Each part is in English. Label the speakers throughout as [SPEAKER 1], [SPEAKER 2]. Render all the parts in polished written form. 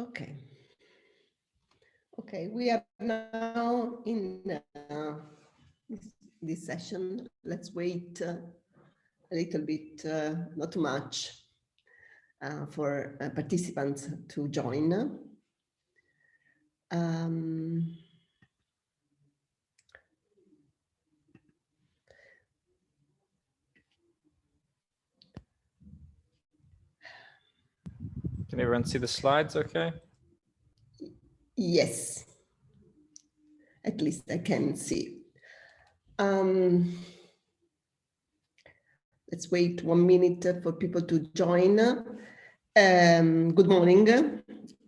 [SPEAKER 1] Okay. Okay, we are now in this session. Let's wait a little bit, not too much, for participants to join.
[SPEAKER 2] Can everyone see the slides okay?
[SPEAKER 1] Yes, at least I can see. Let's wait 1 minute for people to join. Good morning.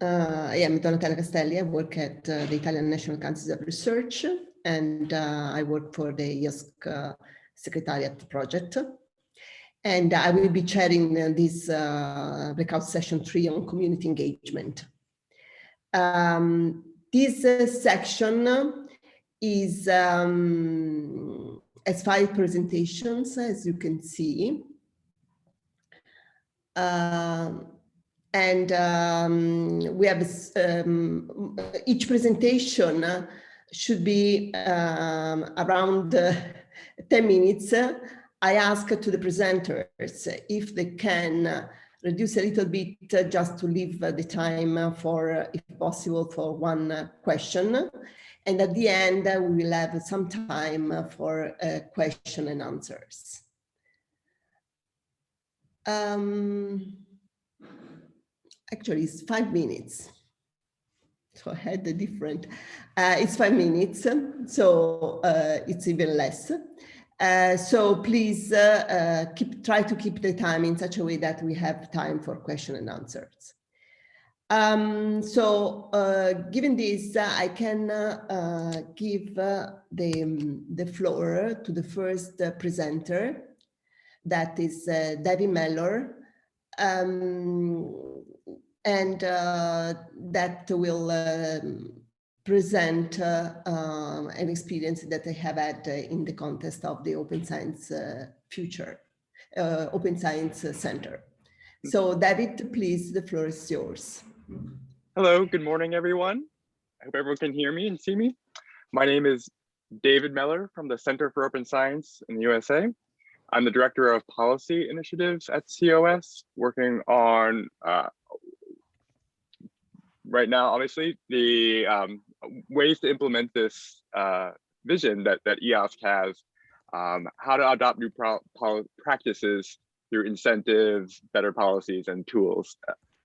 [SPEAKER 1] I am Donatella Castelli. I work at the Italian National Council of Research, and I work for the EOSC Secretariat project. And I will be chairing this breakout session 3 on community engagement. This section is has 5 presentations, as you can see. We have each presentation should be around 10 minutes. I ask to the presenters if they can reduce a little bit just to leave the time for, if possible, for 1 question. And at the end, we will have some time for question and answers. Actually, it's 5 minutes. So I had a different, it's 5 minutes, so it's even less. So please try to keep the time in such a way that we have time for question and answers. Given this, I can give the floor to the first presenter, that is David Mellor, and that will present an experience that I have had in the context of the Open Science Open Science Center. So David, please, the floor is yours.
[SPEAKER 3] Hello, good morning, everyone. I hope everyone can hear me and see me. My name is David Mellor from the Center for Open Science in the USA. I'm the Director of Policy Initiatives at COS, working on, right now, obviously, the ways to implement this vision that EOSC has, how to adopt new practices through incentives, better policies, and tools.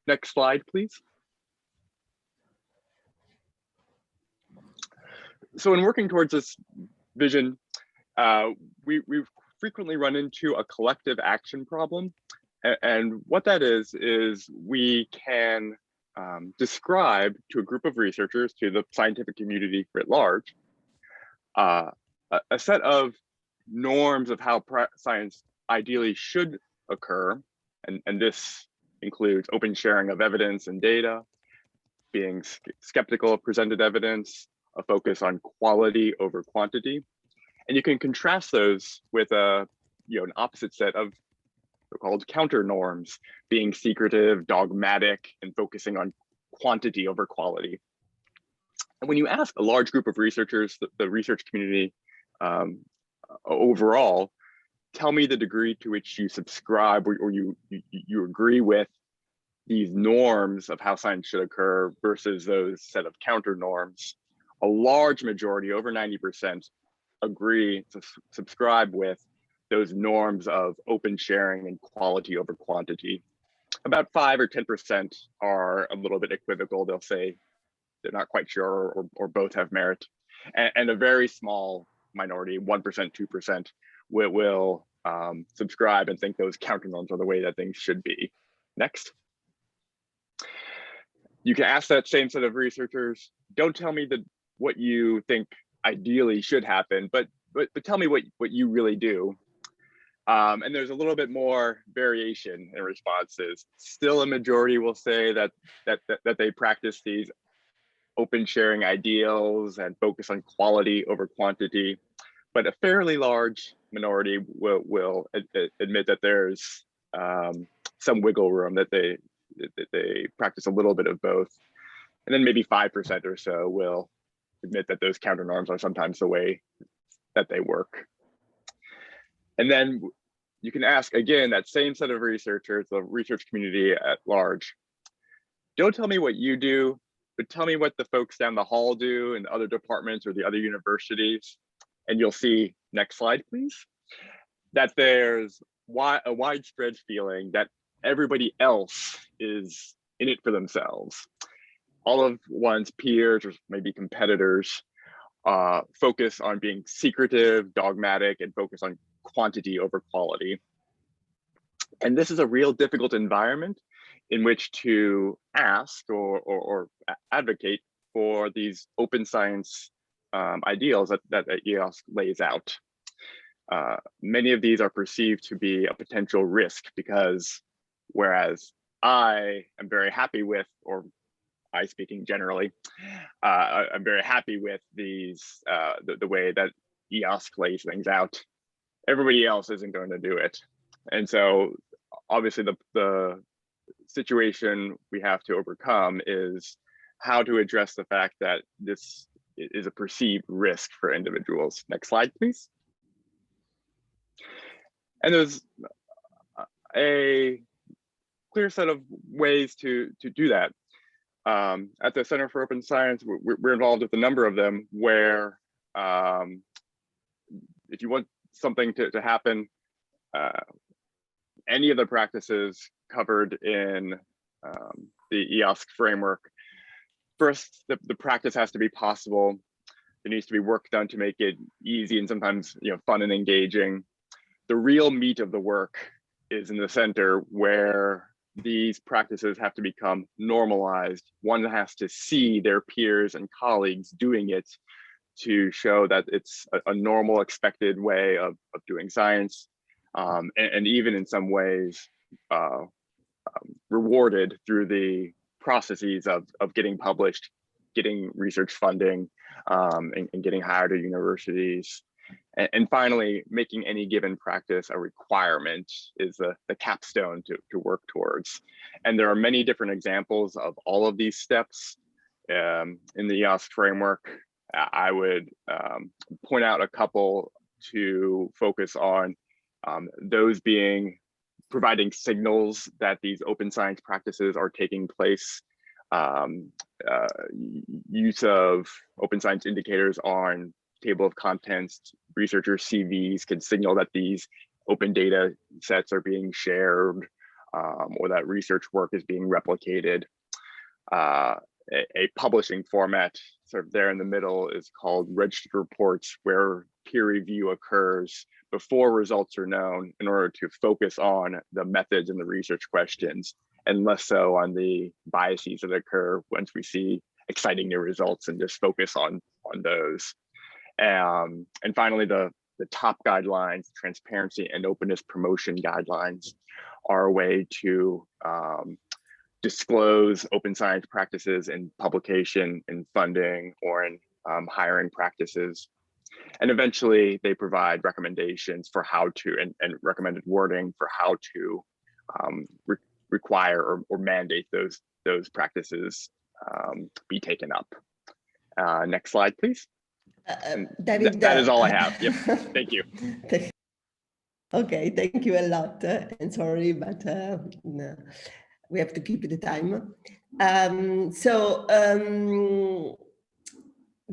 [SPEAKER 3] Next slide, please. So in working towards this vision, we've frequently run into a collective action problem. And what that is we can describe to a group of researchers, to the scientific community writ large, a set of norms of how science ideally should occur. And this includes open sharing of evidence and data, being skeptical of presented evidence, a focus on quality over quantity. And you can contrast those with an opposite set of so-called counter norms, being secretive, dogmatic, and focusing on quantity over quality. And when you ask a large group of researchers, the research community overall, tell me the degree to which you subscribe or you agree with these norms of how science should occur versus those set of counter norms, a large majority, over 90%, agree to subscribe with those norms of open sharing and quality over quantity. About 5 or 10% are a little bit equivocal. They'll say they're not quite sure or both have merit. And a very small minority, 1%, 2%, will subscribe and think those counter norms are the way that things should be. Next. You can ask that same set of researchers, don't tell me what you think ideally should happen, but tell me what you really do. And there's a little bit more variation in responses. Still, a majority will say that they practice these open sharing ideals and focus on quality over quantity, but a fairly large minority will admit that there's some wiggle room, that they practice a little bit of both. And then maybe 5% or so will admit that those counter norms are sometimes the way that they work. And then you can ask, again, that same set of researchers, the research community at large, don't tell me what you do, but tell me what the folks down the hall do in other departments or the other universities. And you'll see, next slide, please, that there's a widespread feeling that everybody else is in it for themselves. All of one's peers or maybe competitors focus on being secretive, dogmatic, and focus on quantity over quality. And this is a real difficult environment in which to ask or advocate for these open science ideals that EOSC lays out. Many of these are perceived to be a potential risk because whereas I am very happy with, or I speaking generally, I'm very happy with these, the way that EOSC lays things out, everybody else isn't going to do it. And so obviously the situation we have to overcome is how to address the fact that this is a perceived risk for individuals. Next slide, please. And there's a clear set of ways to do that. At the Center for Open Science, we're involved with a number of them where if you want something to happen, any of the practices covered in the EOSC framework, first, the practice has to be possible. There needs to be work done to make it easy and sometimes fun and engaging. The real meat of the work is in the center where these practices have to become normalized. One has to see their peers and colleagues doing it to show that it's a normal, expected way of doing science, and even in some ways rewarded through the processes of getting published, getting research funding, and getting hired at universities. And finally, making any given practice a requirement is the capstone to work towards. And there are many different examples of all of these steps in the EOSC framework. I would point out a couple to focus on, those being providing signals that these open science practices are taking place, use of open science indicators on table of contents, researchers' CVs can signal that these open data sets are being shared, or that research work is being replicated. A publishing format sort of there in the middle is called registered reports, where peer review occurs before results are known in order to focus on the methods and the research questions, and less so on the biases that occur once we see exciting new results and just focus on those. And finally, the top guidelines, transparency and openness promotion guidelines, are a way to disclose open science practices in publication, in funding, or in hiring practices. And eventually they provide recommendations for how to, and recommended wording for how to require or mandate those practices be taken up. Next slide, please.
[SPEAKER 1] David,
[SPEAKER 3] that is all I have. Yep. Thank you.
[SPEAKER 1] Okay, thank you a lot. And sorry, but no, we have to keep the time.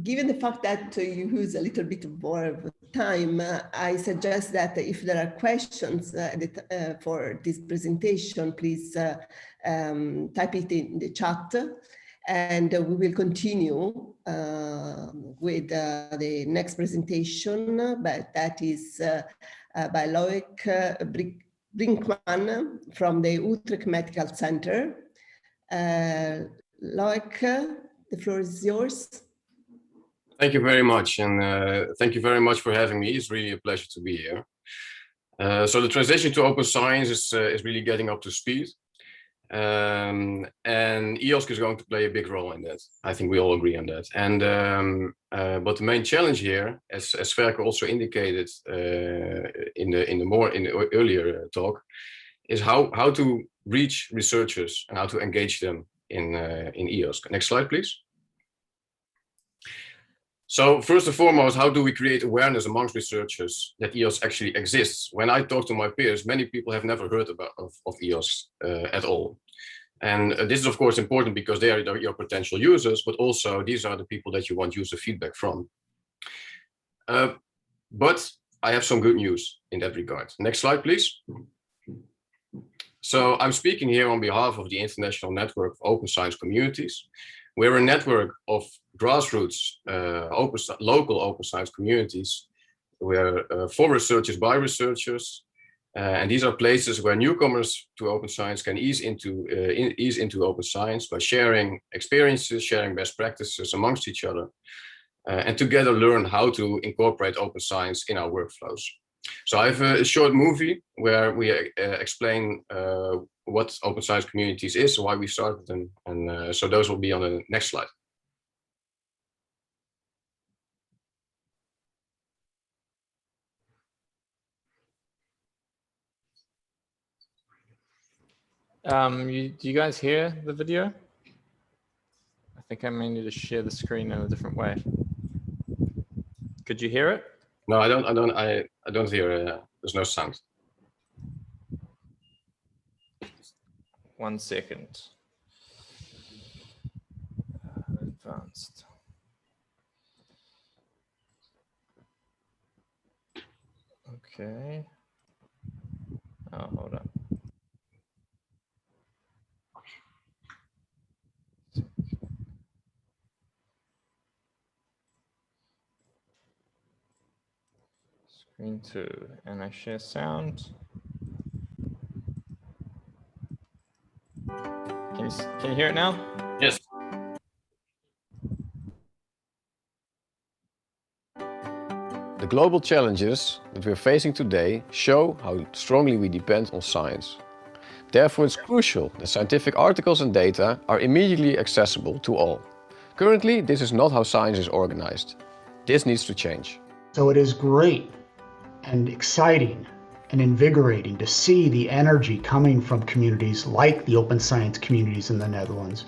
[SPEAKER 1] Given the fact that you use a little bit more of time, I suggest that if there are questions for this presentation, please type it in the chat. And we will continue with the next presentation, but that is by Loek Brinkman from the Utrecht Medical Center. Loek, the floor is yours.
[SPEAKER 4] Thank you very much, and thank you very much for having me. It's really a pleasure to be here. So the transition to open science is really getting up to speed. And EOSC is going to play a big role in that. I think we all agree on that. And but the main challenge here, as Sverker also indicated in the earlier talk, is how to reach researchers and how to engage them in EOSC. Next slide, please. So first and foremost, how do we create awareness amongst researchers that EOSC actually exists? When I talk to my peers, many people have never heard of EOSC at all. And this is of course important because they are your potential users, but also these are the people that you want user feedback from. But I have some good news in that regard. Next slide, please. So I'm speaking here on behalf of the International Network of Open Science Communities. We're a network of grassroots local open science communities where for researchers by researchers, and these are places where newcomers to open science can ease into open science by sharing experiences, sharing best practices amongst each other, and together learn how to incorporate open science in our workflows. So I have a short movie where we explain what open science communities is, why we started them, and so those will be on the next slide.
[SPEAKER 2] Do you guys hear the video? I think I may need to share the screen in a different way. Could you hear it?
[SPEAKER 4] No, I don't hear. There's no sound.
[SPEAKER 2] 1 second. Advanced. Okay. Oh, hold on. Screen 2, and I share sound. Can you hear it now?
[SPEAKER 4] Yes. The global challenges that we're facing today show how strongly we depend on science. Therefore, it's crucial that scientific articles and data are immediately accessible to all. Currently, this is not how science is organized. This needs to change.
[SPEAKER 5] So it is great and exciting and invigorating to see the energy coming from communities like the open science communities in the Netherlands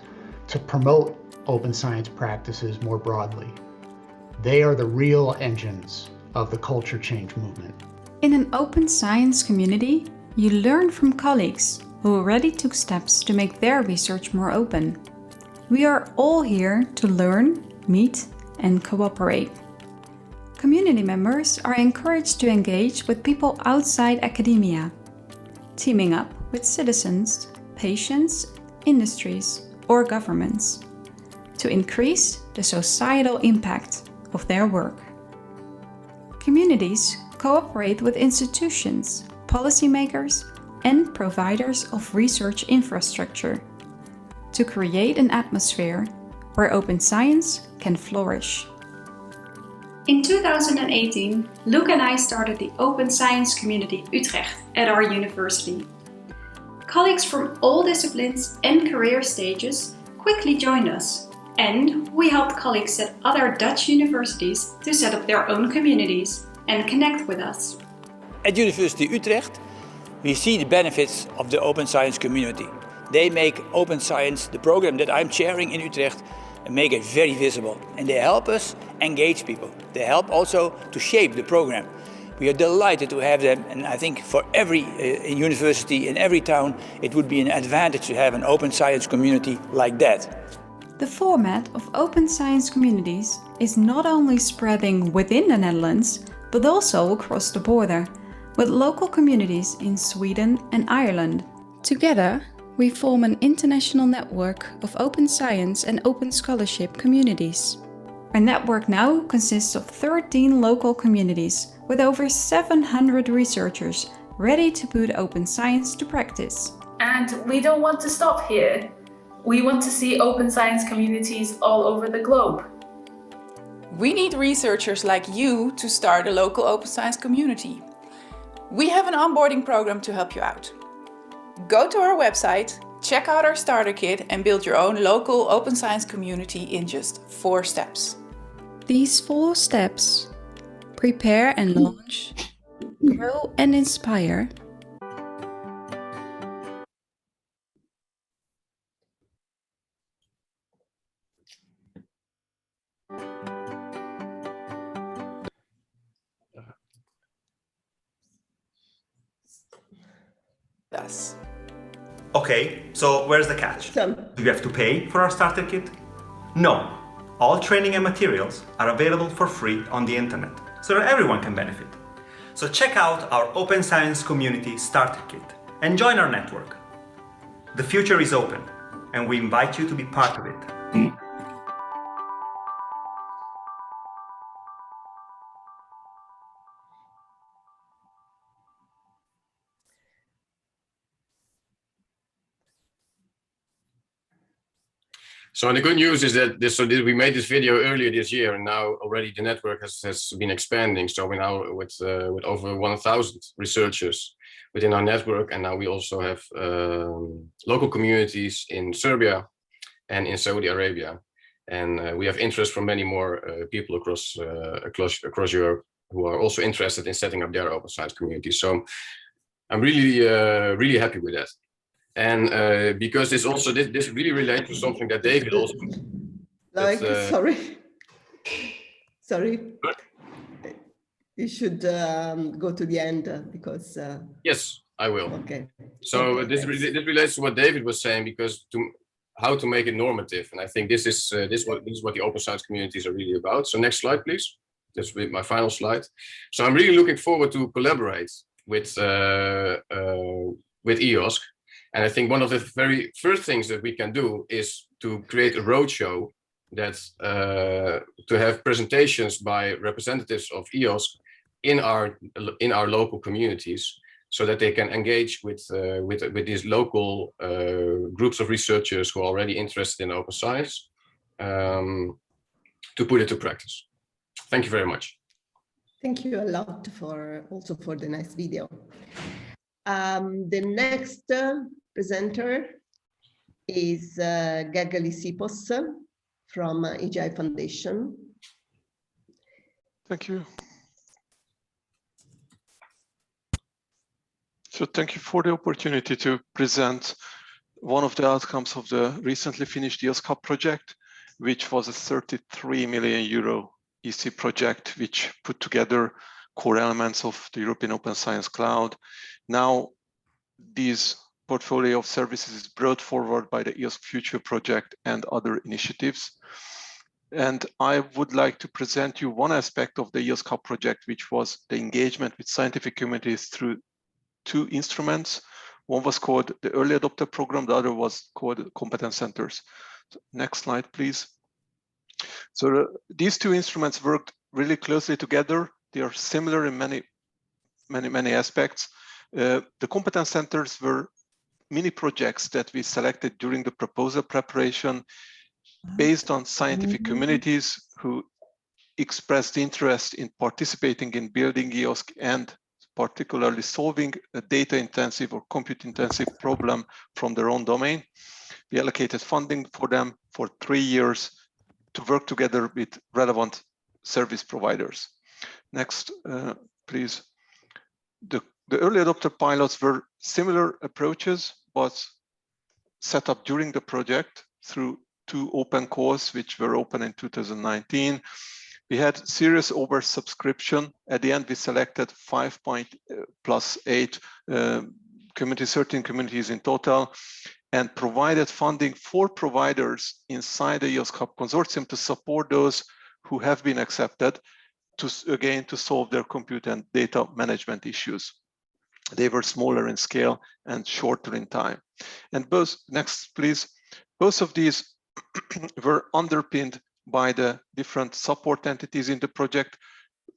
[SPEAKER 5] to promote open science practices more broadly. They are the real engines of the culture change movement.
[SPEAKER 6] In an open science community, you learn from colleagues who already took steps to make their research more open. We are all here to learn, meet, and cooperate. Community members are encouraged to engage with people outside academia, teaming up with citizens, patients, industries, or governments to increase the societal impact of their work. Communities cooperate with institutions, policymakers, and providers of research infrastructure to create an atmosphere where open science can flourish. In 2018, Loek and I started the Open Science Community Utrecht at our university. Colleagues from all disciplines and career stages quickly joined us, and we helped colleagues at other Dutch universities to set up their own communities and connect with us.
[SPEAKER 7] At University Utrecht, we see the benefits of the open science community. They make open science, the program that I'm chairing in Utrecht, and make it very visible. And they help us engage people. They help also to shape the program. We are delighted to have them, and I think for every university in every town, it would be an advantage to have an open science community like that.
[SPEAKER 6] The format of open science communities is not only spreading within the Netherlands, but also across the border, with local communities in Sweden and Ireland. Together, we form an international network of open science and open scholarship communities. Our network now consists of 13 local communities with over 700 researchers ready to put open science to practice.
[SPEAKER 8] And we don't want to stop here. We want to see open science communities all over the globe.
[SPEAKER 9] We need researchers like you to start a local open science community. We have an onboarding program to help you out. Go to our website, check out our starter kit and build your own local open science community in just 4 steps.
[SPEAKER 6] These 4 steps: prepare and launch, grow and inspire,
[SPEAKER 9] us.
[SPEAKER 10] Okay, so where's the catch? Do we have to pay for our starter kit? No. All training and materials are available for free on the internet, so that everyone can benefit. So check out our Open Science Community Starter Kit and join our network. The future is open, and we invite you to be part of it.
[SPEAKER 4] So the good news is that we made this video earlier this year, and now already the network has been expanding. So we're now with over 1,000 researchers within our network, and now we also have local communities in Serbia and in Saudi Arabia, and we have interest from many more people across Europe who are also interested in setting up their open science communities. So I'm really happy with that. And because this really relates to something that David also.
[SPEAKER 1] Like, sorry. You should go to the end because.
[SPEAKER 4] Yes, I will.
[SPEAKER 1] Okay.
[SPEAKER 4] So
[SPEAKER 1] okay,
[SPEAKER 4] this relates to what David was saying, because how to make it normative, and I think this is what the open science communities are really about. So next slide, please. This will be my final slide. So I'm really looking forward to collaborate with EOSC. And I think one of the very first things that we can do is to create a roadshow that to have presentations by representatives of EOSC in our local communities, so that they can engage with these local groups of researchers who are already interested in open science, to put it to practice. Thank you very much.
[SPEAKER 1] Thank you a lot also for the nice video. The next presenter is Gergely Sipos from EGI Foundation.
[SPEAKER 11] Thank you. So thank you for the opportunity to present one of the outcomes of the recently finished EOSC project, which was a 33 million euro EC project, which put together core elements of the European Open Science Cloud. Now, this portfolio of services is brought forward by the EOSC Future project and other initiatives. And I would like to present you one aspect of the EOSC project, which was the engagement with scientific communities through two instruments. One was called the Early Adopter Program, the other was called Competence Centers. So next slide, please. So these two instruments worked really closely together. They are similar in many aspects. The Competence Centers were mini projects that we selected during the proposal preparation based on scientific communities who expressed interest in participating in building EOSC and particularly solving a data-intensive or compute-intensive problem from their own domain. We allocated funding for them for 3 years to work together with relevant service providers. Next, please. The early adopter pilots were similar approaches, but set up during the project through 2 open calls, which were open in 2019. We had serious oversubscription. At the end, we selected 5.+8 communities, 13 communities in total, and provided funding for providers inside the EOSC consortium to support those who have been accepted to solve their compute and data management issues. They were smaller in scale and shorter in time. And both, next please, both of these were underpinned by the different support entities in the project.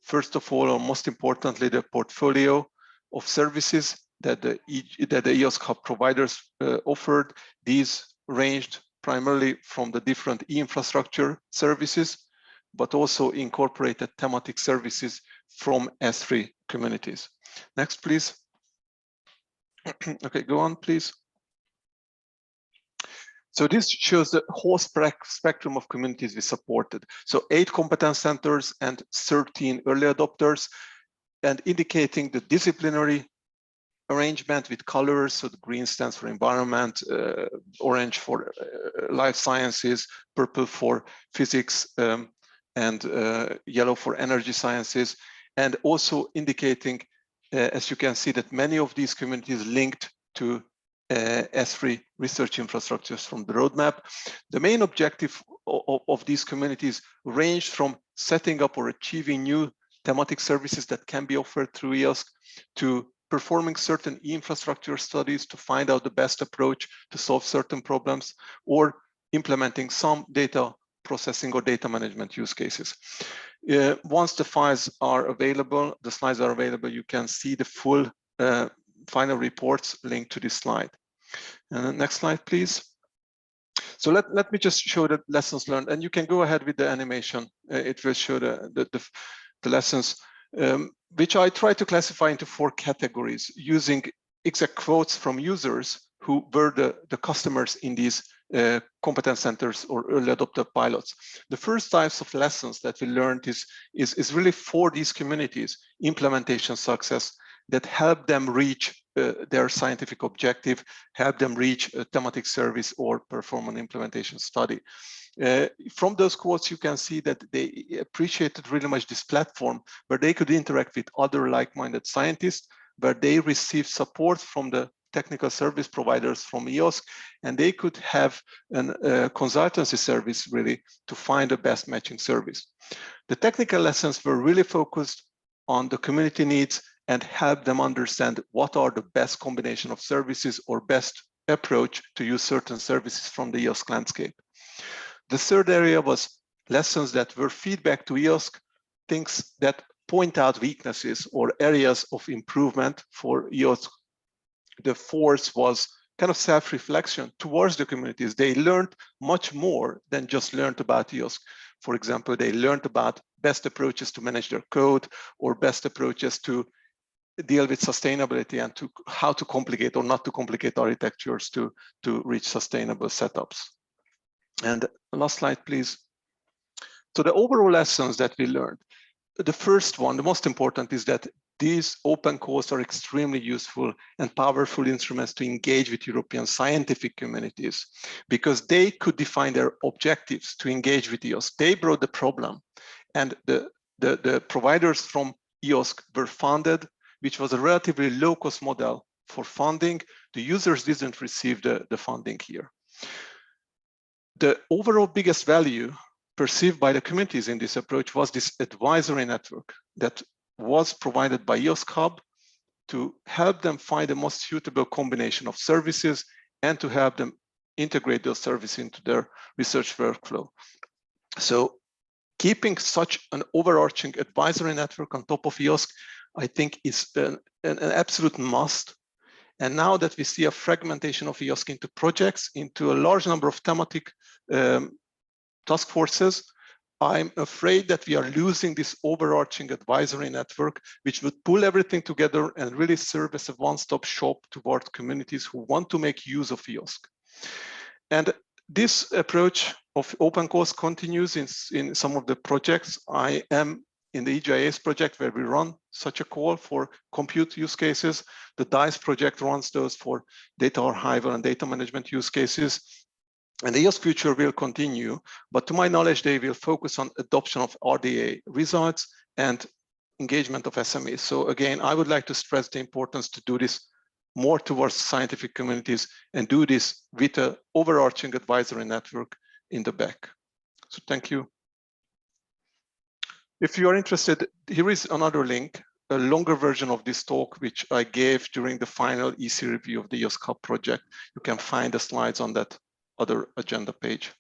[SPEAKER 11] First of all, or most importantly, the portfolio of services that the EOSC providers offered. These ranged primarily from the different e-infrastructure services, but also incorporated thematic services from S3 communities. Next, please. Okay, go on, please. So this shows the whole spectrum of communities we supported. So 8 competence centers and 13 early adopters, and indicating the disciplinary arrangement with colors. So the green stands for environment, orange for life sciences, purple for physics, and yellow for energy sciences. And also indicating, as you can see, that many of these communities linked to S3 research infrastructures from the roadmap. The main objective of these communities range from setting up or achieving new thematic services that can be offered through EOSC to performing certain infrastructure studies to find out the best approach to solve certain problems, or implementing some data processing or data management use cases. Once the files are available, the slides are available, you can see the full final reports linked to this slide. Next slide, please. So let me just show the lessons learned, and you can go ahead with the animation. It will show the lessons, which I try to classify into 4 categories using exact quotes from users who were the customers in these competence centers or early adopter pilots. The first types of lessons that we learned is really for these communities, implementation success that help them reach their scientific objective, help them reach a thematic service or perform an implementation study. From those quotes, you can see that they appreciated really much this platform where they could interact with other like-minded scientists, where they received support from the technical service providers from EOSC, and they could have a consultancy service really to find the best matching service. The technical lessons were really focused on the community needs and help them understand what are the best combination of services or best approach to use certain services from the EOSC landscape. The third area was lessons that were feedback to EOSC, things that point out weaknesses or areas of improvement for EOSC. The fourth was kind of self-reflection towards the communities. They learned much more than just learned about EOSC. For example, they learned about best approaches to manage their code or best approaches to deal with sustainability and to how to complicate or not to complicate architectures to reach sustainable setups. And last slide, please. So the overall lessons that we learned, the first one, the most important, is that these open calls are extremely useful and powerful instruments to engage with European scientific communities because they could define their objectives to engage with EOSC. They brought the problem, and the providers from EOSC were funded, which was a relatively low-cost model for funding. The users didn't receive the funding here. The overall biggest value perceived by the communities in this approach was this advisory network that was provided by EOSC Hub to help them find the most suitable combination of services and to help them integrate those services into their research workflow. So keeping such an overarching advisory network on top of EOSC, I think, is an absolute must. And now that we see a fragmentation of EOSC into projects, into a large number of thematic task forces, I'm afraid that we are losing this overarching advisory network, which would pull everything together and really serve as a one-stop shop toward communities who want to make use of EOSC. And this approach of open calls continues in some of the projects. I am in the EGI's project where we run such a call for compute use cases. The DICE project runs those for data archival and data management use cases. And the EOSC future will continue, but to my knowledge, they will focus on adoption of RDA results and engagement of SMEs. So again, I would like to stress the importance to do this more towards scientific communities and do this with an overarching advisory network in the back. So thank you. If you are interested, here is another link, a longer version of this talk, which I gave during the final EC review of the EOSC Hub project. You can find the slides on that other agenda page.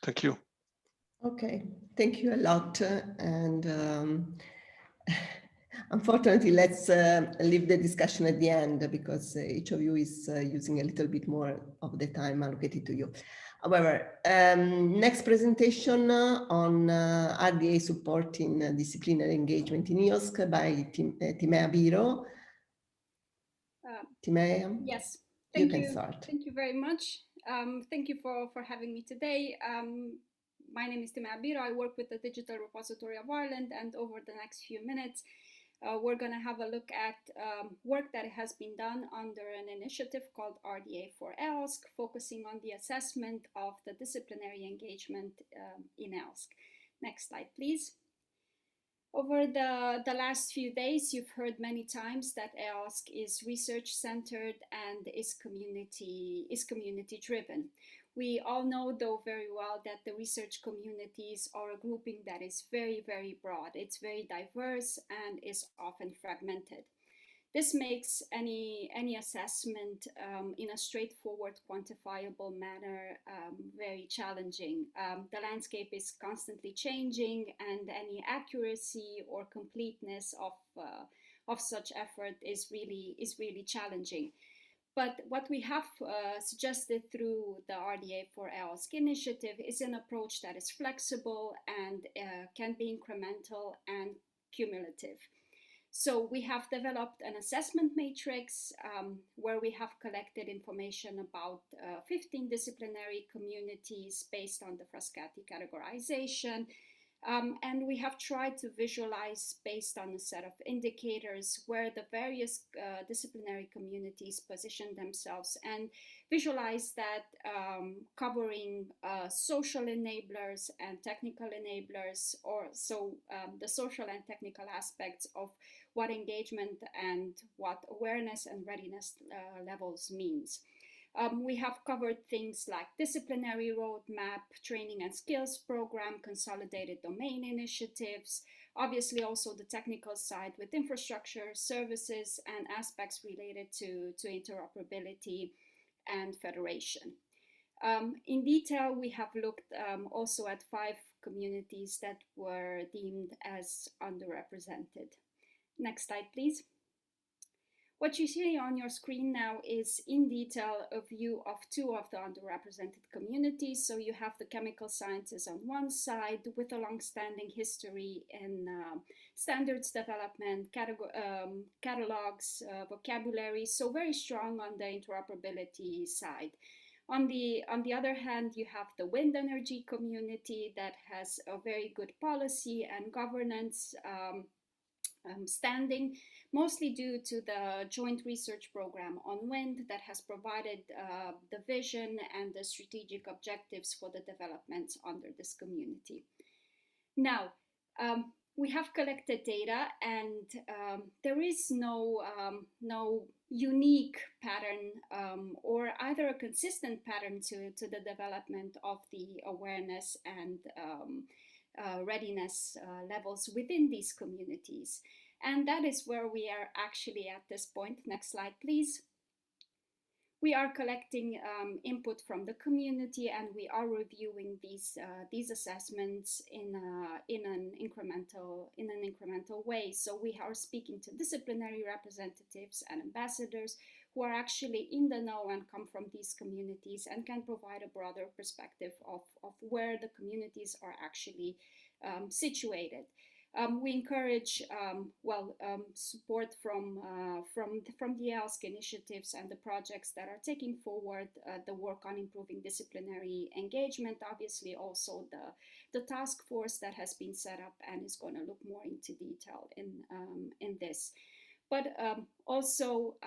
[SPEAKER 11] Thank you.
[SPEAKER 1] Okay, thank you a lot. And unfortunately, let's leave the discussion at the end because each of you is using a little bit more of the time allocated to you. However, next presentation on RDA supporting disciplinary engagement in EOSC by Timea Biro. Timea,
[SPEAKER 12] yes,
[SPEAKER 1] you can start.
[SPEAKER 12] Thank you very much. Thank you for having me today. My name is Timea Biro. I work with the Digital Repository of Ireland, and over the next few minutes, we're going to have a look at work that has been done under an initiative called RDA for EOSC, focusing on the assessment of the disciplinary engagement in EOSC. Next slide, please. Over the last few days, you've heard many times that EOSC is research-centered and is community-driven. We all know, though, very well that the research communities are a grouping that is very, very broad. It's very diverse and is often fragmented. This makes any assessment in a straightforward, quantifiable manner very challenging. The landscape is constantly changing, and any accuracy or completeness of such effort is really challenging. But what we have suggested through the RDA for EOSC initiative is an approach that is flexible and can be incremental and cumulative. So we have developed an assessment matrix where we have collected information about 15 disciplinary communities based on the Frascati categorization. And we have tried to visualize, based on a set of indicators, where the various disciplinary communities position themselves, and visualize that covering social enablers and technical enablers, or so the social and technical aspects of what engagement and what awareness and readiness levels means. We have covered things like disciplinary roadmap, training and skills program, consolidated domain initiatives, obviously also the technical side with infrastructure, services, and aspects related to interoperability and federation. In detail, we have looked also at 5 communities that were deemed as underrepresented. Next slide, please. What you see on your screen now is in detail a view of 2 of the underrepresented communities. So you have the chemical sciences on one side with a long-standing history in standards development, catalogs, vocabulary, so very strong on the interoperability side. On the other hand, you have the wind energy community that has a very good policy and governance standing, mostly due to the joint research program on wind that has provided the vision and the strategic objectives for the developments under this community. Now, we have collected data, and there is no unique pattern or either a consistent pattern to the development of the awareness and readiness levels within these communities. And that is where we are actually at this point. Next slide, please. We are collecting input from the community, and we are reviewing these assessments in an incremental way. So we are speaking to disciplinary representatives and ambassadors who are actually in the know and come from these communities and can provide a broader perspective of where the communities are actually situated. We encourage support from the EOSC initiatives and the projects that are taking forward the work on improving disciplinary engagement. Obviously, also the task force that has been set up and is going to look more into detail in this. But also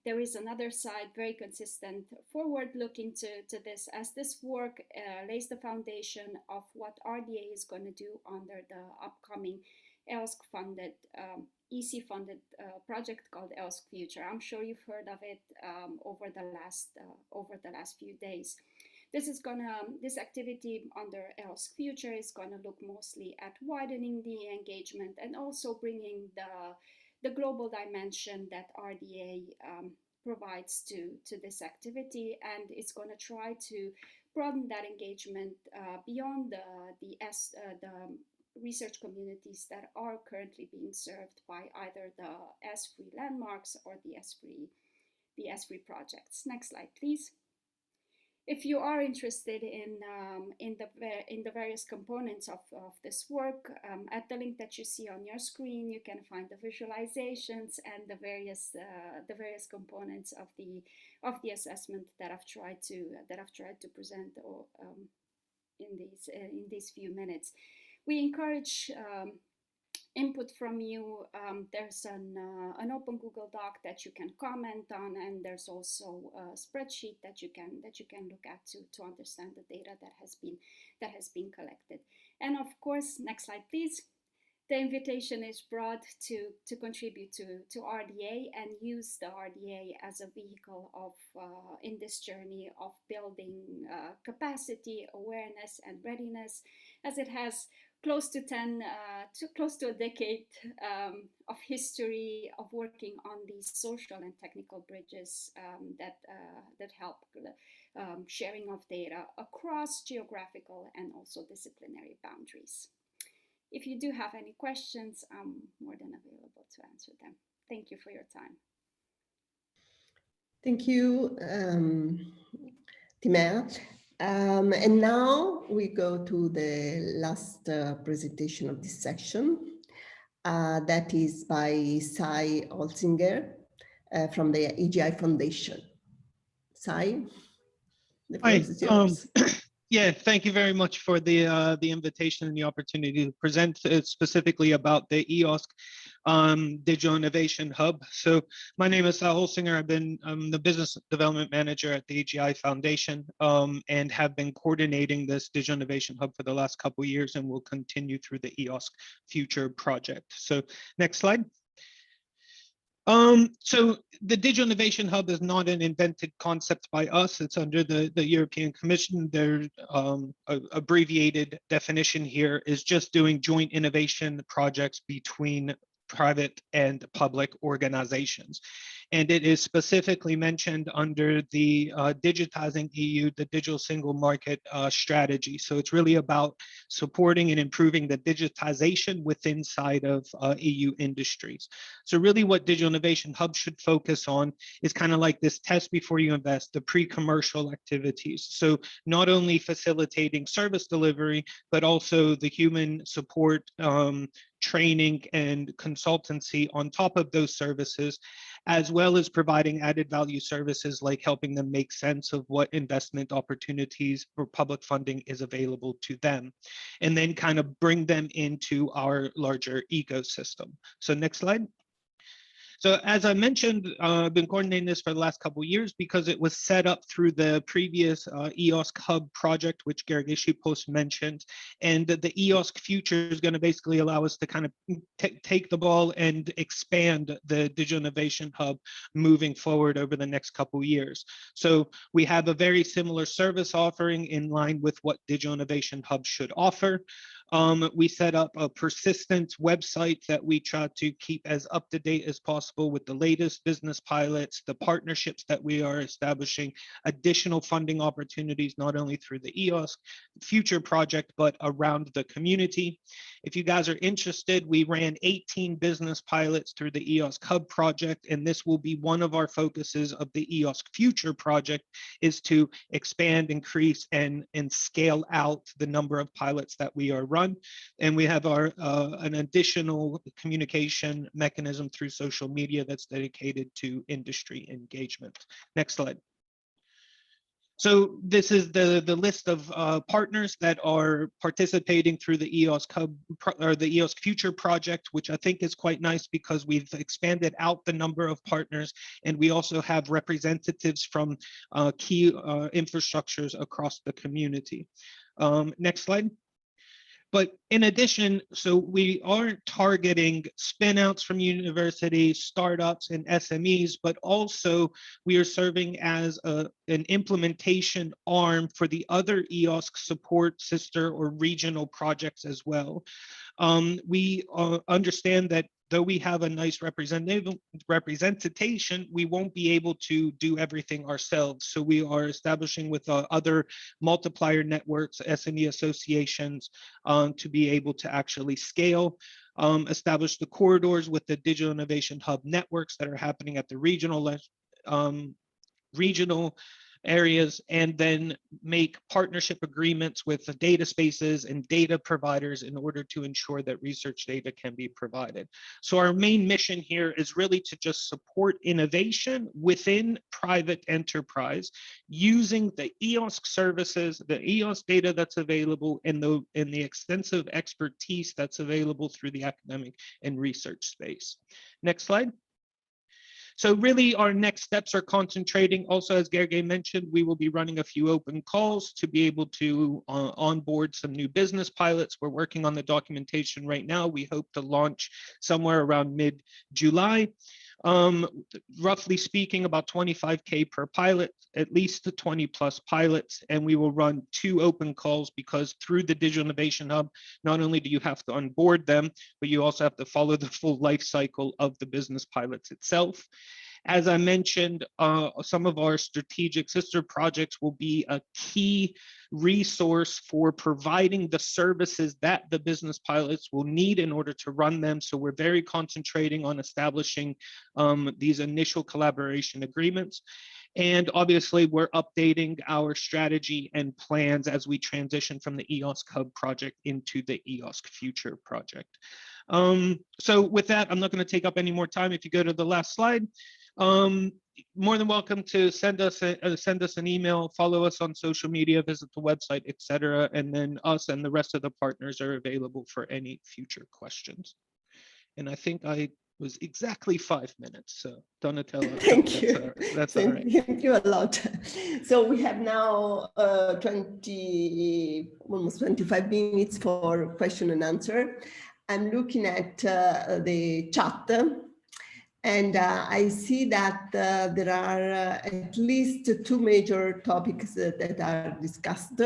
[SPEAKER 12] there is another side, very consistent, forward-looking to this, as this work lays the foundation of what RDA is going to do under the upcoming EOSC-funded, EC-funded project called EOSC Future. I'm sure you've heard of it over the last few days. This activity under EOSC Future is going to look mostly at widening the engagement and also bringing the global dimension that RDA provides to this activity, and it's going to try to broaden that engagement beyond the research communities that are currently being served by either the ESFRI landmarks or the ESFRI projects. Next slide, please. If you are interested in the various components of this work, at the link that you see on your screen, you can find the visualizations and the various components of the assessment that I've tried to present in these few minutes. We encourage input from you. There's an open Google Doc that you can comment on, and there's also a spreadsheet that you can look at to understand the data that has been collected. And of course, next slide, please. the invitation is broad to contribute to RDA and use the RDA as a vehicle of in this journey of building capacity, awareness, and readiness, as it has close to close to a decade of history of working on these social and technical bridges that help sharing of data across geographical and also disciplinary boundaries. If you do have any questions, I'm more than available to answer them. Thank you for your time.
[SPEAKER 1] Thank you, Timea. And now we go to the last presentation of this section. That is by Sai Holsinger from the EGI Foundation. Sai, the floor is yours.
[SPEAKER 13] Yeah, thank you very much for the invitation and the opportunity to present specifically about the EOSC Digital Innovation Hub. So my name is Sai Holsinger. I'm the Business Development Manager at the EGI Foundation and have been coordinating this Digital Innovation Hub for the last couple of years and will continue through the EOSC Future project. So next slide. So the Digital Innovation Hub is not an invented concept by us. It's under the European Commission. Their abbreviated definition here is just doing joint innovation projects between private and public organizations. And it is specifically mentioned under the Digitizing EU, the Digital Single Market strategy. So it's really about supporting and improving the digitization within inside of EU industries. So really what Digital Innovation Hub should focus on is kind of like this test before you invest, the pre-commercial activities. So not only facilitating service delivery, but also the human support, training and consultancy on top of those services, as well as providing added value services like helping them make sense of what investment opportunities or public funding is available to them, and then kind of bring them into our larger ecosystem. So next slide. So as I mentioned, I've been coordinating this for the last couple of years because it was set up through the previous EOSC Hub project, which Gergely Sipos mentioned. And the EOSC Future is going to basically allow us to kind of take the ball and expand the Digital Innovation Hub moving forward over the next couple of years. So we have a very similar service offering in line with what Digital Innovation Hub should offer. We set up a persistent website that we try to keep as up to date as possible with the latest business pilots, the partnerships that we are establishing, additional funding opportunities, not only through the EOSC Future project, but around the community. If you guys are interested, we ran 18 business pilots through the EOSC Hub project, and this will be one of our focuses of the EOSC Future project, is to expand, increase, and scale out the number of pilots that we are running. And we have our an additional communication mechanism through social media that's dedicated to industry engagement. Next slide. So this is the list of partners that are participating through the EOSC Hub or the EOSC Future project, which I think is quite nice because we've expanded out the number of partners, and we also have representatives from key infrastructures across the community. Next slide. But in addition, so we aren't targeting spin-outs from universities, startups, and SMEs, but also we are serving as an implementation arm for the other EOSC support sister or regional projects as well. We understand that though we have a nice representation, we won't be able to do everything ourselves. So we are establishing with other multiplier networks, SME associations, to be able to actually scale, establish the corridors with the Digital Innovation Hub networks that are happening at the regional areas, and then make partnership agreements with the data spaces and data providers in order to ensure that research data can be provided. So our main mission here is really to just support innovation within private enterprise using the EOSC services, the EOSC data that's available, and the extensive expertise that's available through the academic and research space. Next slide. So really our next steps are concentrating. Also, as Gergely mentioned, we will be running a few open calls to be able to onboard some new business pilots. We're working on the documentation right now. We hope to launch somewhere around mid-July. Roughly speaking, about 25K per pilot, at least 20 plus pilots, and we will run 2 open calls because through the Digital Innovation Hub, not only do you have to onboard them, but you also have to follow the full life cycle of the business pilots itself. As I mentioned, some of our strategic sister projects will be a key resource for providing the services that the business pilots will need in order to run them. So we're very concentrating on establishing these initial collaboration agreements. And obviously, we're updating our strategy and plans as we transition from the EOSC Hub project into the EOSC Future project. So with that, I'm not going to take up any more time. If you go to the last slide, more than welcome to send us an email, follow us on social media, visit the website, etc. And then us and the rest of the partners are available for any future questions. And I think I was exactly 5 minutes. So Donatella,
[SPEAKER 1] thank you.
[SPEAKER 13] That's all right.
[SPEAKER 1] Thank you a lot. So we have now almost 25 minutes for question and answer. I'm looking at the chat, and I see that there are at least 2 major topics that are discussed.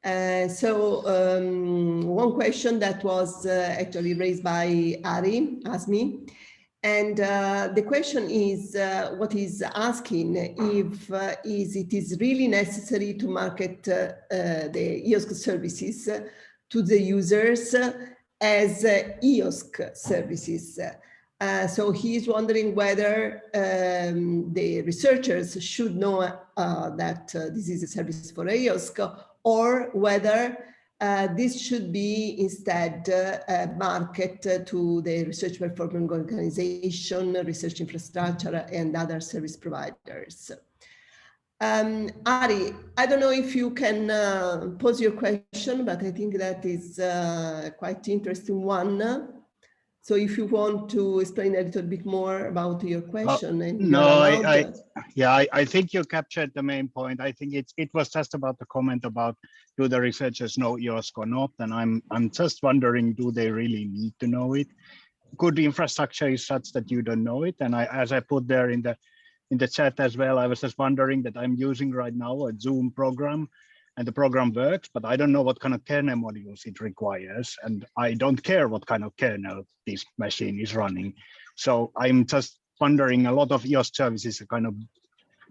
[SPEAKER 1] One question that was actually raised by Ari asked me, and the question is what is asking if it is really necessary to market the EOSC services to the users as EOSC services. So he is wondering whether the researchers should know that this is a service for EOSC, or whether this should be instead market to the research performing organization, research infrastructure, and other service providers. Ari, I don't know if you can pose your question, but I think that is quite interesting one. So if you want to explain a little bit more about your question.
[SPEAKER 14] I think you captured the main point. I think it was just about the comment about do the researchers know EOSC or not, and I'm just wondering, do they really need to know it? Good infrastructure is such that you don't know it, and as I put there in the chat as well, I was just wondering that I'm using right now a Zoom program, and the program works, but I don't know what kind of kernel modules it requires, and I don't care what kind of kernel this machine is running. So I'm just wondering, a lot of EOSC services are kind of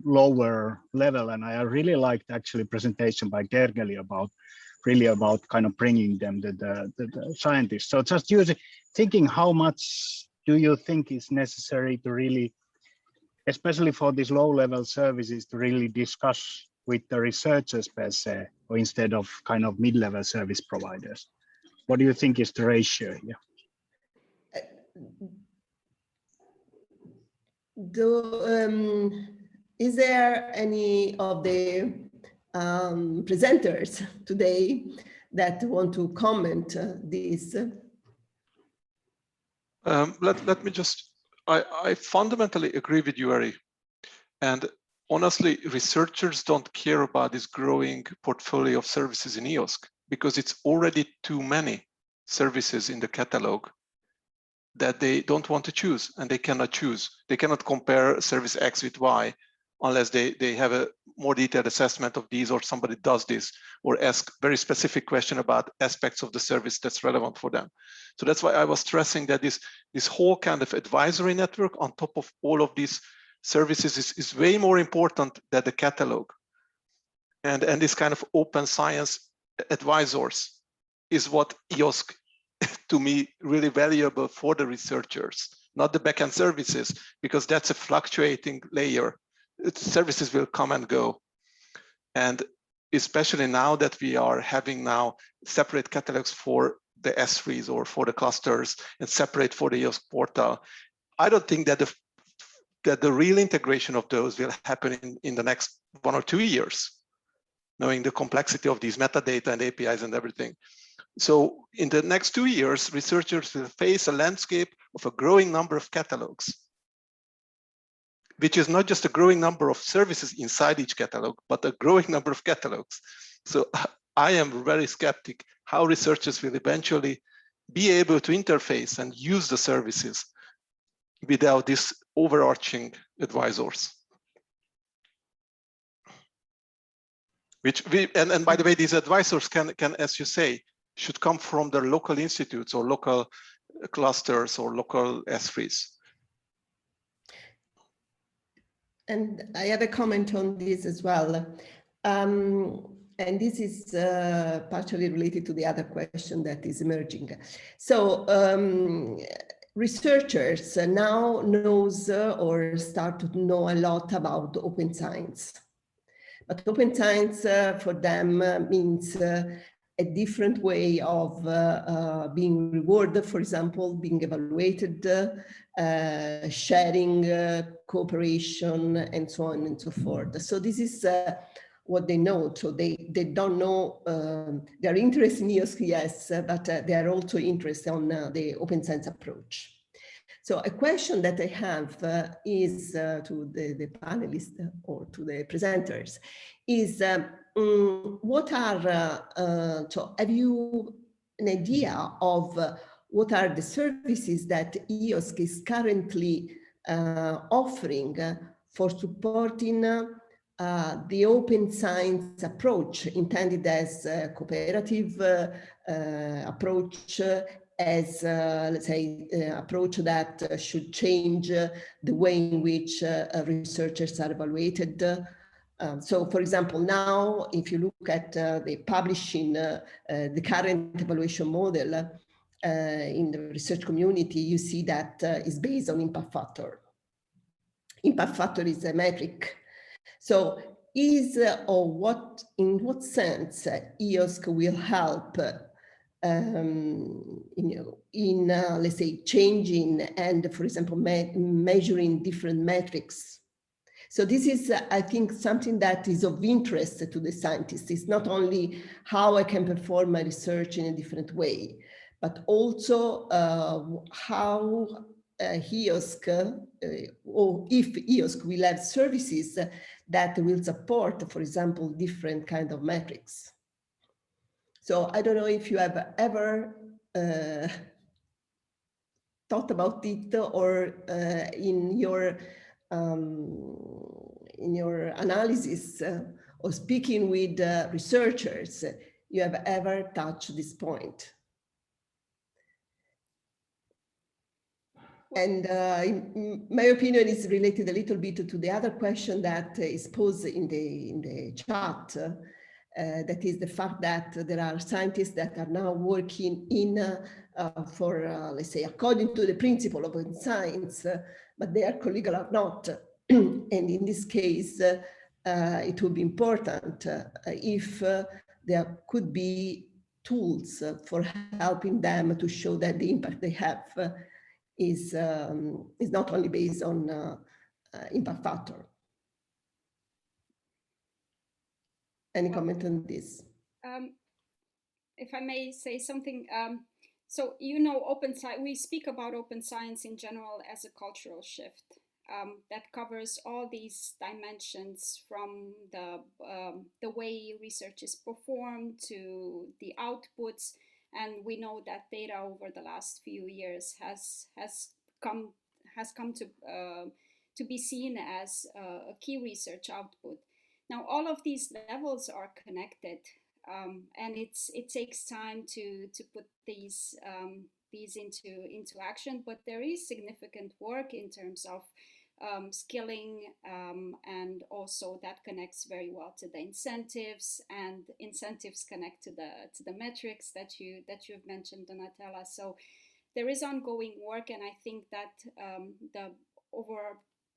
[SPEAKER 14] lower level, and I really liked actually presentation by Gergely about kind of bringing them the scientists. So just thinking, how much do you think is necessary to really, especially for these low-level services, to really discuss with the researchers per se, or instead of kind of mid-level service providers? What do you think is the ratio here?
[SPEAKER 1] Is there any of the presenters today that want to comment this?
[SPEAKER 11] Let me just, I fundamentally agree with you, Ari. And honestly, researchers don't care about this growing portfolio of services in EOSC because it's already too many services in the catalog that they don't want to choose, and they cannot choose. They cannot compare service X with Y unless they have a more detailed assessment of these, or somebody does this, or ask very specific question about aspects of the service that's relevant for them. So that's why I was stressing that this whole kind of advisory network on top of all of these services is way more important than the catalog. And this kind of open science advisors is what EOSC, to me, really valuable for the researchers, not the backend services, because that's a fluctuating layer. Services will come and go. And especially now that we are having now separate catalogs for the S3s or for the clusters and separate for the EOSC portal, I don't think that the real integration of those will happen in the next 1 or 2 years, knowing the complexity of these metadata and APIs and everything. So in the next 2 years, researchers will face a landscape of a growing number of catalogs. which is not just a growing number of services inside each catalog, but a growing number of catalogs. So I am very skeptic how researchers will eventually be able to interface and use the services without these overarching advisors. And by the way, these advisors can, as you say, should come from their local institutes or local clusters or local S3s.
[SPEAKER 1] And I have a comment on this as well. And this is partially related to the other question that is emerging. So researchers now knows or start to know a lot about open science. But open science for them means a different way of being rewarded, for example, being evaluated, sharing, cooperation, and so on and so forth. So this is what they know. So they don't know, they're interested in EOSC, yes, but they are also interested on the open science approach. So a question that I have is to the panelists or to the presenters is, what are, so have you an idea of what are the services that EOSC is currently offering for supporting the open science approach intended as a cooperative approach, as let's say, approach that should change the way in which researchers are evaluated. So for example, now, if you look at the publishing, the current evaluation model in the research community, you see that is based on impact factor. Impact factor is a metric. So is or what, in what sense EOSC will help in let's say, changing and, for example, measuring different metrics. So this is, I think, something that is of interest to the scientists. It's not only how I can perform my research in a different way, but also how EOSC, or if EOSC will have services that will support, for example, different kind of metrics. So I don't know if you have ever thought about it, or in your analysis or speaking with researchers, you have ever touched this point. And in my opinion, is related a little bit to the other question that is posed in the chat. That is the fact that there are scientists that are now working in for, let's say, according to the principle of open science, but they are collegial or not. And in this case, it would be important if there could be tools for helping them to show that the impact they have is not only based on impact factor. Any comment on this?
[SPEAKER 12] If I may say something, so open science. We speak about open science in general as a cultural shift that covers all these dimensions, from the way research is performed to the outputs. And we know that data over the last few years has come to be seen as a key research output. Now, all of these levels are connected, and it takes time to put these into action. But there is significant work in terms of skilling, and also that connects very well to the incentives, and incentives connect to the metrics that you've mentioned, Donatella. So there is ongoing work, and I think that the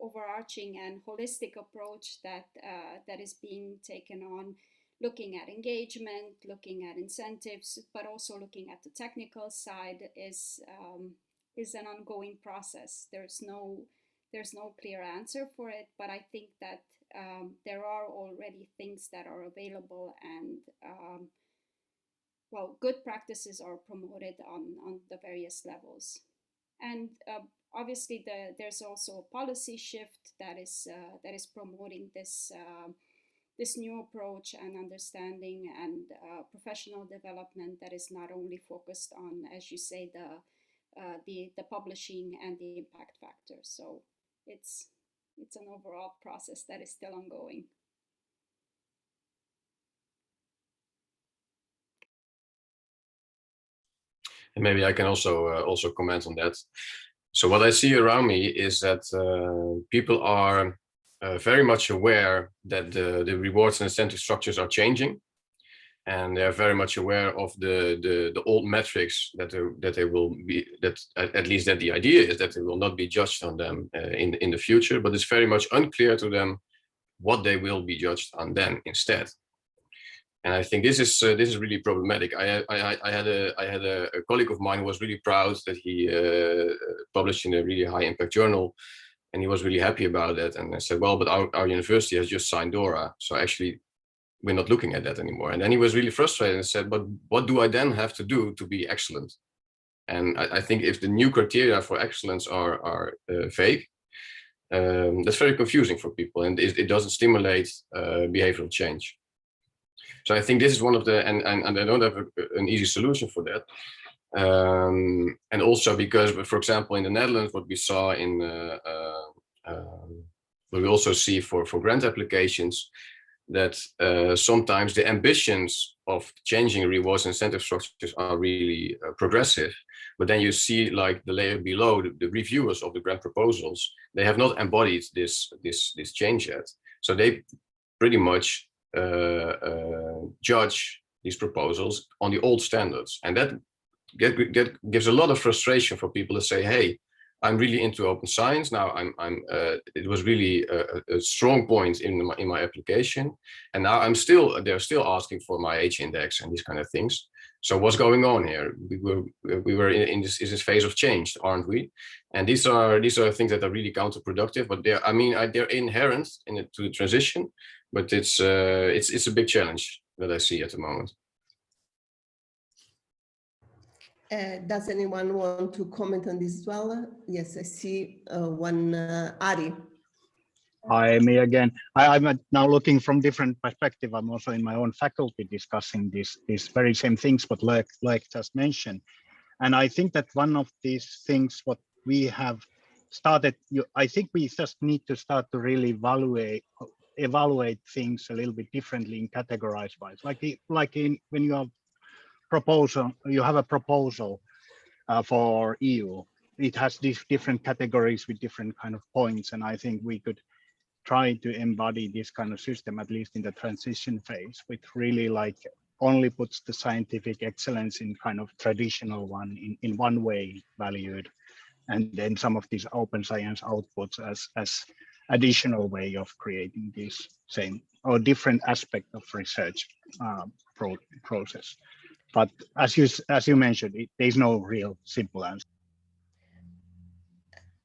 [SPEAKER 12] overarching and holistic approach that is being taken on, looking at engagement, looking at incentives, but also looking at the technical side, is an ongoing process. There's no clear answer for it, but I think that there are already things that are available, and well, good practices are promoted on the various levels. And obviously, there's also a policy shift that is promoting this this new approach and understanding and professional development that is not only focused on, as you say, the publishing and the impact factor. So it's an overall process that is still ongoing.
[SPEAKER 4] And maybe I can also comment on that. So what I see around me is that people are very much aware that the rewards and incentive structures are changing, and they're very much aware of the old metrics that they will be, that at least that the idea is that they will not be judged on them in the future, but it's very much unclear to them what they will be judged on then instead. And I think this is really problematic. I had a colleague of mine who was really proud that he published in a really high impact journal, and he was really happy about that. And I said, well, but our university has just signed DORA, so actually we're not looking at that anymore. And then he was really frustrated and said, but what do I then have to do to be excellent? And I think if the new criteria for excellence are vague, that's very confusing for people, and it doesn't stimulate behavioral change. So I think this is one of the, and I don't have an easy solution for that. And also because, for example, in the Netherlands, what we saw in, what we also see for grant applications, that sometimes the ambitions of changing rewards and incentive structures are really progressive. But then you see like the layer below, the reviewers of the grant proposals, they have not embodied this change yet. So they pretty much judge these proposals on the old standards, and that gives a lot of frustration for people to say, "Hey, I'm really into open science now. It was really a strong point in my application, and now they're still asking for my H index and these kind of things. So what's going on here? We were in this phase of change, aren't we? And these are things that are really counterproductive. But they're inherent to the transition. But it's a big challenge that I see at the moment.
[SPEAKER 1] Does anyone want to comment on this as well? Yes, I see one, Ari.
[SPEAKER 14] Hi, me again. I'm now looking from different perspective. I'm also in my own faculty discussing these very same things what Loek just mentioned. And I think that one of these things what we have started, I think we just need to start to really evaluate things a little bit differently in categorized wise. When you have a proposal for EU, it has these different categories with different kind of points, and I think we could try to embody this kind of system, at least in the transition phase, which really like only puts the scientific excellence in kind of traditional one in one way valued, and then some of these open science outputs as additional way of creating this same or different aspect of research process. But as you mentioned, there's no real simple answer.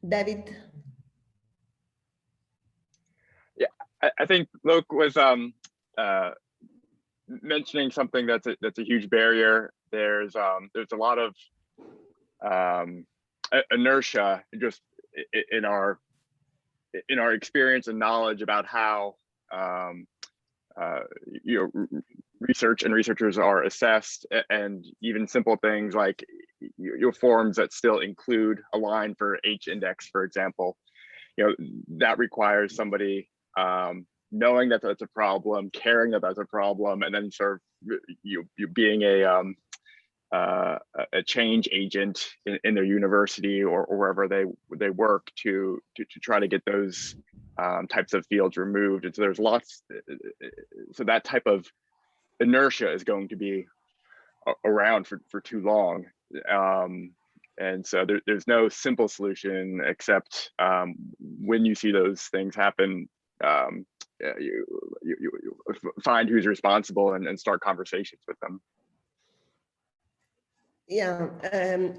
[SPEAKER 1] David.
[SPEAKER 3] Yeah, I think Loek was mentioning something that's a huge barrier. There's a lot of inertia just in our experience and knowledge about how research and researchers are assessed, and even simple things like your forms that still include a line for H index, for example, that requires somebody knowing that that's a problem, caring that that's a problem, and then sort of you being a change agent in their university or wherever they work to try to get those types of fields removed. And so there's lots, so that type of inertia is going to be around for too long. And so there's no simple solution except when you see those things happen, you find who's responsible and start conversations with them.
[SPEAKER 1] Yeah,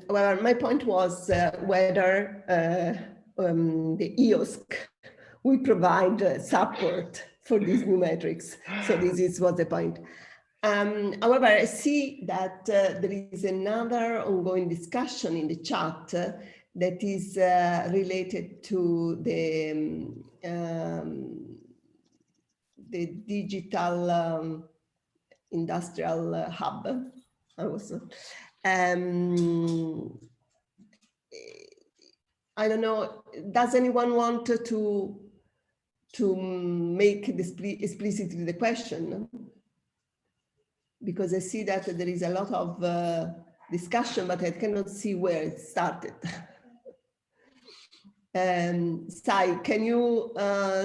[SPEAKER 1] well, my point was whether the EOSC will provide support for these new metrics. So this was the point. However, I see that there is another ongoing discussion in the chat that is related to the digital industrial hub. I don't know, does anyone want to make explicitly the question? Because I see that there is a lot of discussion, but I cannot see where it started. Sai, can you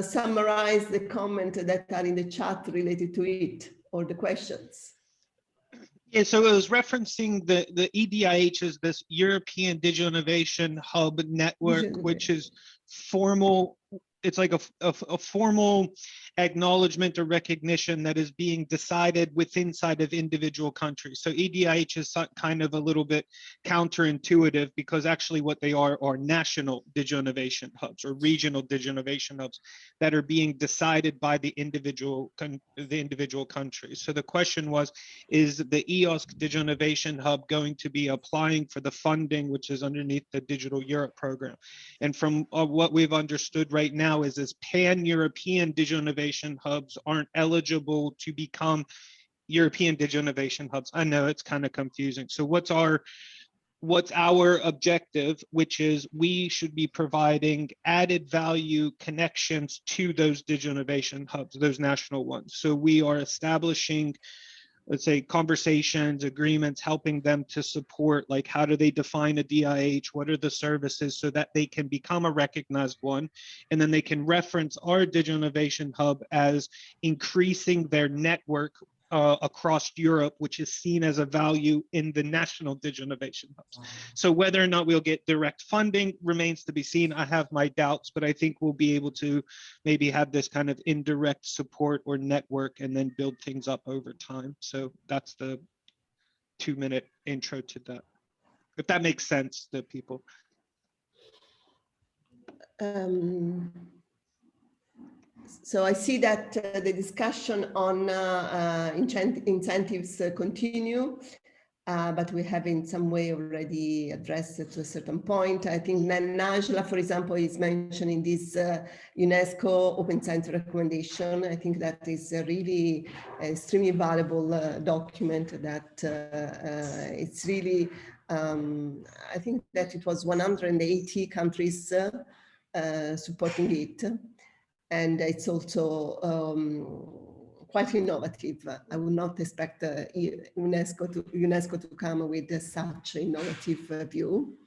[SPEAKER 1] summarize the comments that are in the chat related to it, or the questions?
[SPEAKER 13] Yeah, so it was referencing the EDIH as this European Digital Innovation Hub network, which is formal. It's like a formal acknowledgement or recognition that is being decided inside of individual countries. So EDIH is kind of a little bit counterintuitive, because actually what they are national digital innovation hubs or regional digital innovation hubs that are being decided by the individual countries. So the question was, is the EOSC Digital Innovation Hub going to be applying for the funding which is underneath the Digital Europe program? And from what we've understood right now is this pan-European digital innovation hubs aren't eligible to become European digital innovation hubs. I know it's kind of confusing. So what's our objective, which is we should be providing added value connections to those digital innovation hubs, those national ones. So we are establishing, let's say, conversations, agreements, helping them to support, like, how do they define a DIH? What are the services, so that they can become a recognized one? And then they can reference our digital innovation hub as increasing their network across Europe, which is seen as a value in the national digital innovation hubs. So whether or not we'll get direct funding remains to be seen. I have my doubts, but I think we'll be able to maybe have this kind of indirect support or network and then build things up over time. So that's the 2-minute intro to that, if that makes sense to people.
[SPEAKER 1] So I see that the discussion on incentives continue, but we have in some way already addressed it to a certain point. I think Najla, for example, is mentioning this UNESCO Open Science recommendation. I think that is a really extremely valuable document that it's really, I think that it was 180 countries supporting it. And it's also quite innovative. I would not expect UNESCO to come with such innovative view.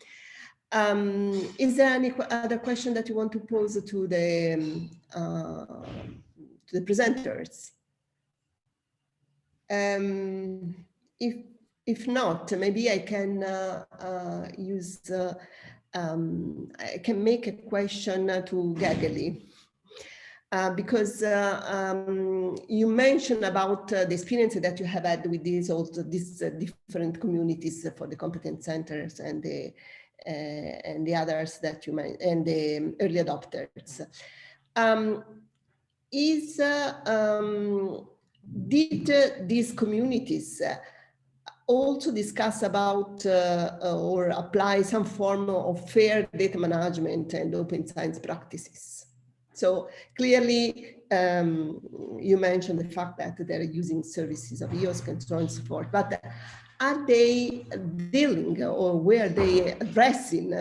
[SPEAKER 1] Is there any other question that you want to pose to the presenters? If not, maybe I can I can make a question to Gergely. Because you mentioned about the experience that you have had with these different communities for the competence centers and the others that you mentioned, and the early adopters. Did these communities also discuss about or apply some form of fair data management and open science practices? So clearly, you mentioned the fact that they're using services of EOSC and so on and so forth, but are they dealing, or were they addressing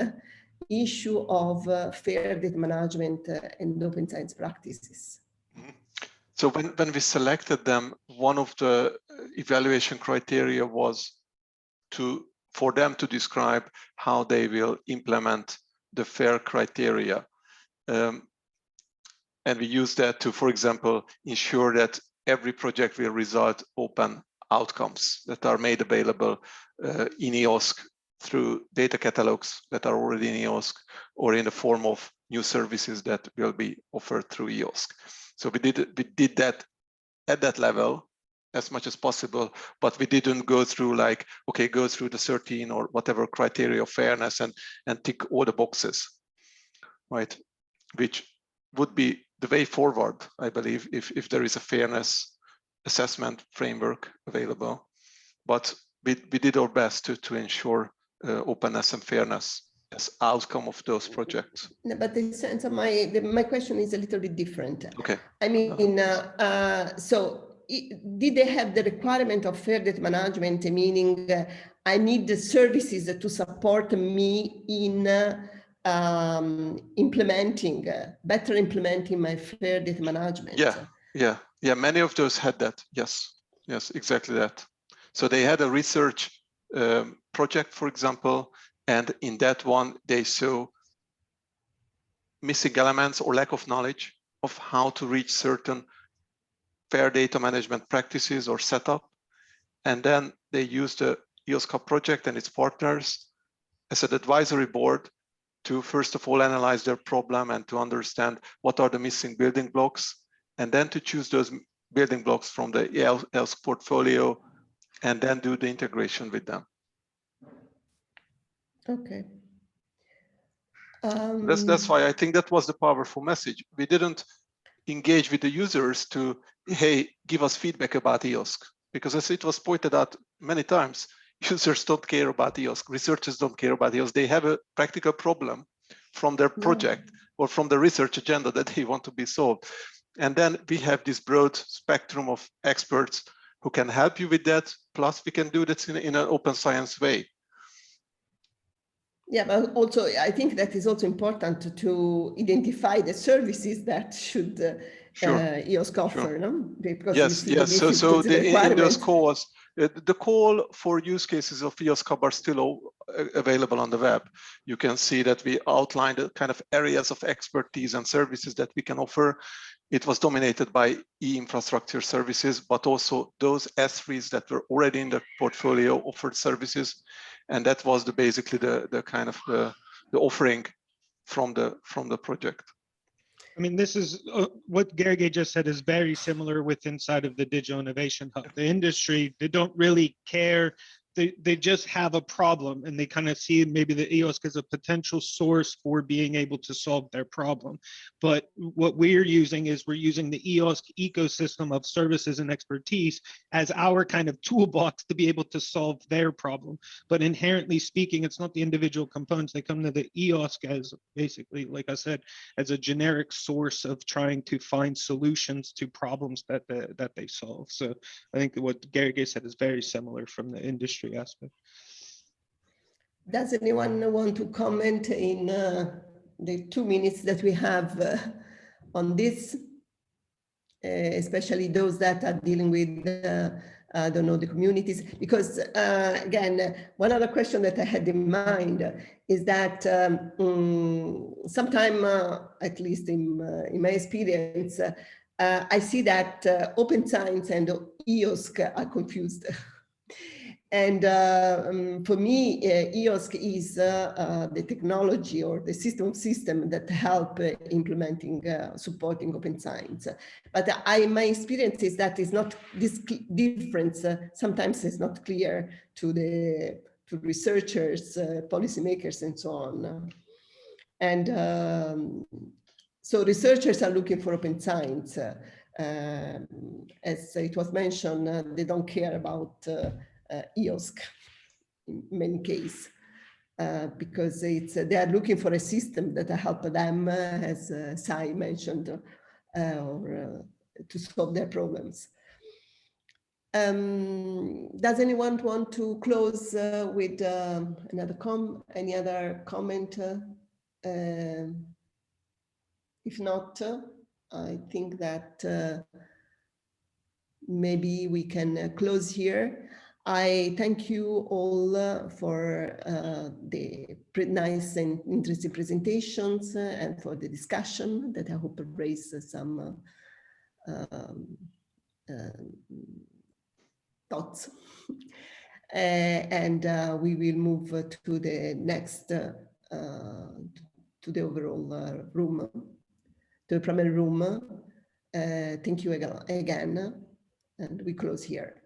[SPEAKER 1] issue of fair data management and open science practices?
[SPEAKER 11] So when we selected them, one of the evaluation criteria was for them to describe how they will implement the FAIR criteria. And we use that to, for example, ensure that every project will result open outcomes that are made available in EOSC through data catalogs that are already in EOSC, or in the form of new services that will be offered through EOSC. So we did that at that level as much as possible, but we didn't go through like, okay, go through the 13 or whatever criteria of fairness and tick all the boxes, right? Which would be the way forward, I believe, if there is a fairness assessment framework available. But we did our best to ensure openness and fairness as outcome of those projects.
[SPEAKER 1] No, but the sense of my question is a little bit different.
[SPEAKER 11] Okay.
[SPEAKER 1] I mean, did they have the requirement of fair data management, meaning I need the services to support me in better implementing my fair data management?
[SPEAKER 11] Yeah. Many of those had that. Yes, exactly that. So they had a research project, for example, and in that one they saw missing elements or lack of knowledge of how to reach certain fair data management practices or setup. And then they used the EOSC project and its partners as an advisory board to first of all analyze their problem and to understand what are the missing building blocks, and then to choose those building blocks from the EOSC portfolio and then do the integration with them.
[SPEAKER 1] Okay.
[SPEAKER 11] That's why I think that was the powerful message. We didn't engage with the users to, hey, give us feedback about EOSC, because as it was pointed out many times, users don't care about EOSC, researchers don't care about EOSC. They have a practical problem from their project or from the research agenda that they want to be solved. And then we have this broad spectrum of experts who can help you with that. Plus we can do that in an open science way.
[SPEAKER 1] Yeah, but also I think that is also important to identify the services that should EOSC offer, no? Because
[SPEAKER 11] yes. So in those calls, the call for use cases of EOSC are still available on the web. You can see that we outlined the kind of areas of expertise and services that we can offer. It was dominated by e-infrastructure services, but also those S3s that were already in the portfolio offered services. And that was basically the kind of the offering from the project.
[SPEAKER 13] I mean, this is what Gergely just said is very similar with inside of the Digital Innovation Hub. The industry, they don't really care. They just have a problem and they kind of see maybe the EOSC as a potential source for being able to solve their problem. But what we're using is we're using the EOSC ecosystem of services and expertise as our kind of toolbox to be able to solve their problem. But inherently speaking, it's not the individual components. They come to the EOSC as basically, like I said, as a generic source of trying to find solutions to problems that they solve. So I think what Gergely said is very similar from the industry aspect.
[SPEAKER 1] Does anyone want to comment in the 2 minutes that we have on this, especially those that are dealing with, I don't know, the communities? Because again, one other question that I had in mind is that sometime, at least in my experience, I see that open science and EOSC are confused. And for me, EOSC is the technology or the system that help implementing, supporting open science. But my experience is that is not this difference. Sometimes it's not clear to researchers, policymakers, and so on. And so researchers are looking for open science. As it was mentioned, they don't care about EOSC in many cases, because they are looking for a system that help them, as Sai mentioned, or to solve their problems. Does anyone want to close with any other comment? If not, I think that maybe we can close here. I thank you all for the nice and interesting presentations and for the discussion that I hope raised some thoughts. And we will move to the next, to the overall room, to the primary room. Thank you again, and we close here.